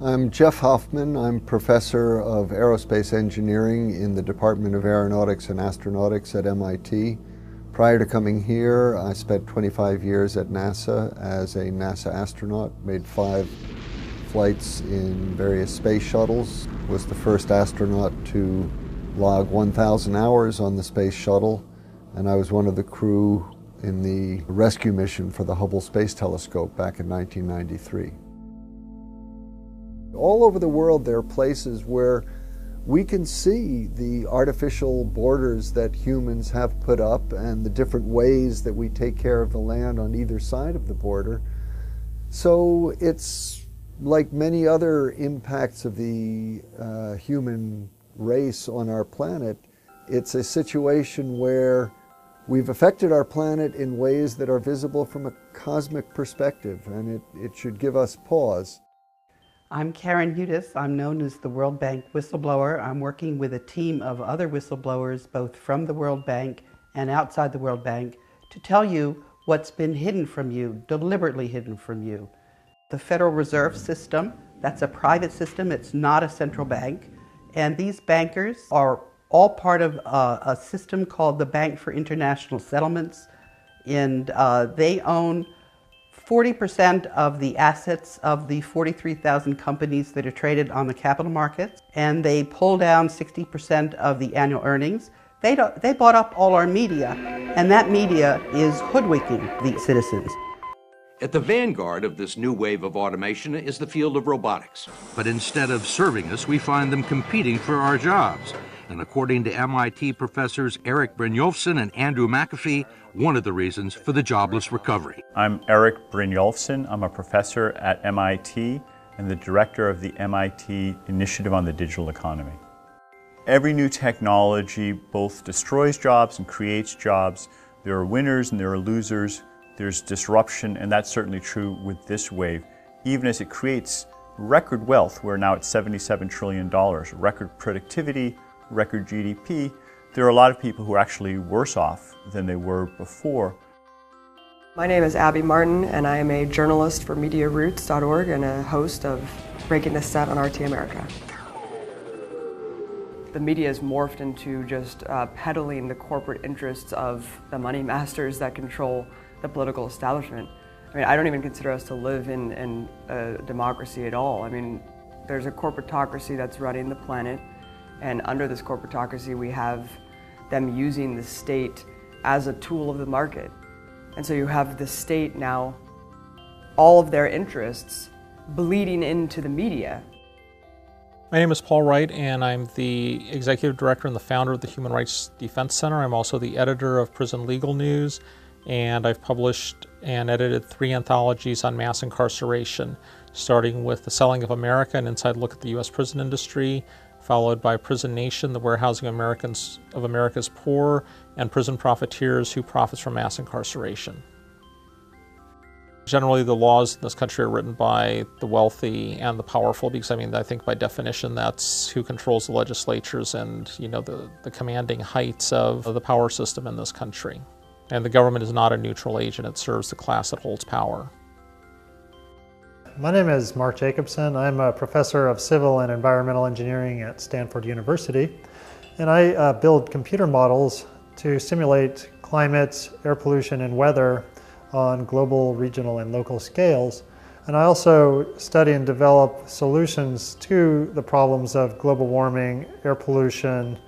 I'm Jeff Hoffman. I'm professor of aerospace engineering in the Department of Aeronautics and Astronautics at MIT. Prior to coming here, I spent 25 years at NASA as a NASA astronaut, made 5 flights in various space shuttles, was the first astronaut to log 1,000 hours on the space shuttle, and I was one of the crew in the rescue mission for the Hubble Space Telescope back in 1993. All over the world there are places where we can see the artificial borders that humans have put up and the different ways that we take care of the land on either side of the border. So it's like many other impacts of the human race on our planet. It's a situation where we've affected our planet in ways that are visible from a cosmic perspective, and it should give us pause. I'm Karen Hudis. I'm known as the World Bank whistleblower. I'm working with a team of other whistleblowers, both from the World Bank and outside the World Bank, to tell you what's been hidden from you, deliberately hidden from you. The Federal Reserve System, that's a private system, it's not a central bank. And these bankers are all part of a system called the Bank for International Settlements. And they own 40% of the assets of the 43,000 companies that are traded on the capital markets, and they pull down 60% of the annual earnings. They bought up all our media, and that media is hoodwinking the citizens. At the vanguard of this new wave of automation is the field of robotics. But instead of serving us, we find them competing for our jobs. And according to MIT professors Erik Brynjolfsson and Andrew McAfee, one of the reasons for the jobless recovery. I'm Erik Brynjolfsson. I'm a professor at MIT and the director of the MIT Initiative on the Digital Economy. Every new technology both destroys jobs and creates jobs. There are winners and there are losers. There's disruption, and that's certainly true with this wave. Even as it creates record wealth, we're now at $77 trillion, record productivity, record GDP, there are a lot of people who are actually worse off than they were before. My name is Abby Martin, and I am a journalist for MediaRoots.org and a host of Breaking the Set on RT America. The media has morphed into just peddling the corporate interests of the money masters that control the political establishment. I mean, I don't even consider us to live in a democracy at all. I mean, there's a corporatocracy that's running the planet, and under this corporatocracy we have them using the state as a tool of the market. And so you have the state now, all of their interests bleeding into the media. My name is Paul Wright, and I'm the executive director and the founder of the Human Rights Defense Center. I'm also the editor of Prison Legal News, and I've published and edited 3 anthologies on mass incarceration, starting with The Selling of America, an inside look at the U.S. prison industry, followed by Prison Nation, the warehousing of America's poor, and Prison Profiteers, who profits from mass incarceration. Generally, the laws in this country are written by the wealthy and the powerful, because I think by definition that's who controls the legislatures and the commanding heights of the power system in this country. And the government is not a neutral agent, it serves the class that holds power. My name is Mark Jacobson. I'm a professor of civil and environmental engineering at Stanford University, and I build computer models to simulate climate, air pollution, and weather on global, regional, and local scales. And I also study and develop solutions to the problems of global warming, air pollution,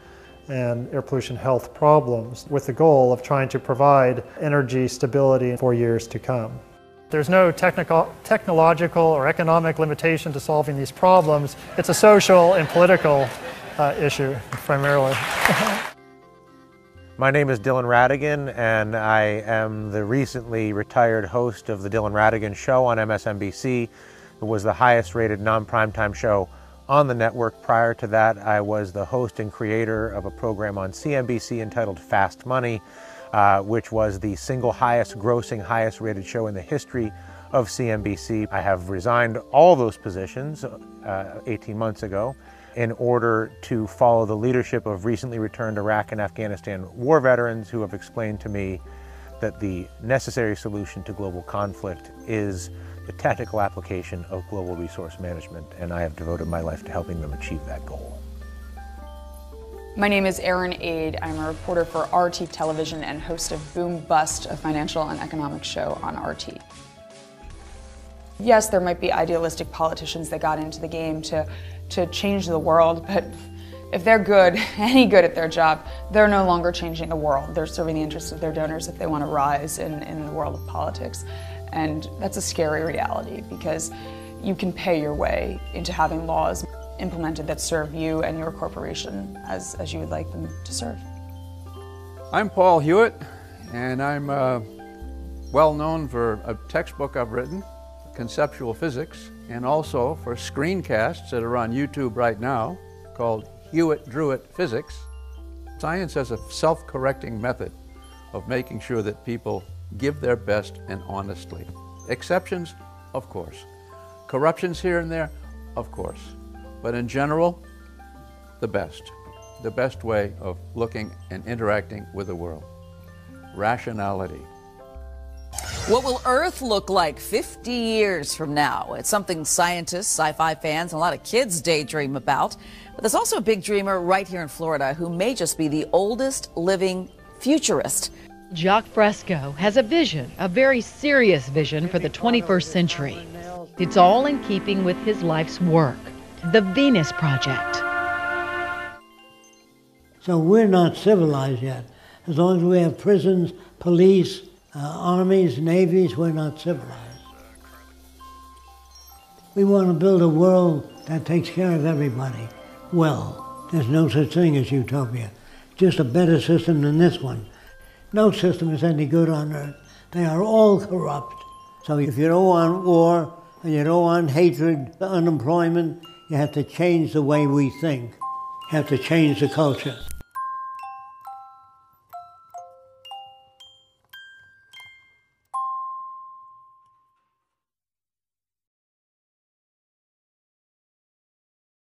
and air pollution health problems, with the goal of trying to provide energy stability for years to come. There's no technological or economic limitation to solving these problems. It's a social and political issue, primarily. My name is Dylan Radigan, and I am the recently retired host of the Dylan Radigan Show on MSNBC. It was the highest rated non-primetime show on the network. Prior to that, I was the host and creator of a program on CNBC entitled Fast Money, which was the single highest grossing, highest rated show in the history of CNBC. I have resigned all those positions 18 months ago in order to follow the leadership of recently returned Iraq and Afghanistan war veterans who have explained to me that the necessary solution to global conflict is the technical application of global resource management, and I have devoted my life to helping them achieve that goal. My name is Erin Aid. I'm a reporter for RT Television and host of Boom Bust, a financial and economic show on RT. Yes, there might be idealistic politicians that got into the game to change the world, but if they're good, any good at their job, they're no longer changing the world. They're serving the interests of their donors if they want to rise in the world of politics. And that's a scary reality, because you can pay your way into having laws implemented that serve you and your corporation as you would like them to serve. I'm Paul Hewitt, and I'm well known for a textbook I've written, Conceptual Physics, and also for screencasts that are on YouTube right now called Hewitt-Drewitt Physics. Science has a self-correcting method of making sure that people give their best and honestly. Exceptions, of course. Corruptions here and there, of course. But in general, the best way of looking and interacting with the world. Rationality. What will Earth look like 50 years from now? It's something scientists, sci-fi fans, and a lot of kids daydream about. But there's also a big dreamer right here in Florida who may just be the oldest living futurist. Jacques Fresco has a vision, a very serious vision for the 21st century. It's all in keeping with his life's work, the Venus Project. So we're not civilized yet. As long as we have prisons, police, armies, navies, we're not civilized. We want to build a world that takes care of everybody. Well, there's no such thing as utopia. Just a better system than this one. No system is any good on earth. They are all corrupt. So if you don't want war, and you don't want hatred, unemployment, you have to change the way we think. You have to change the culture.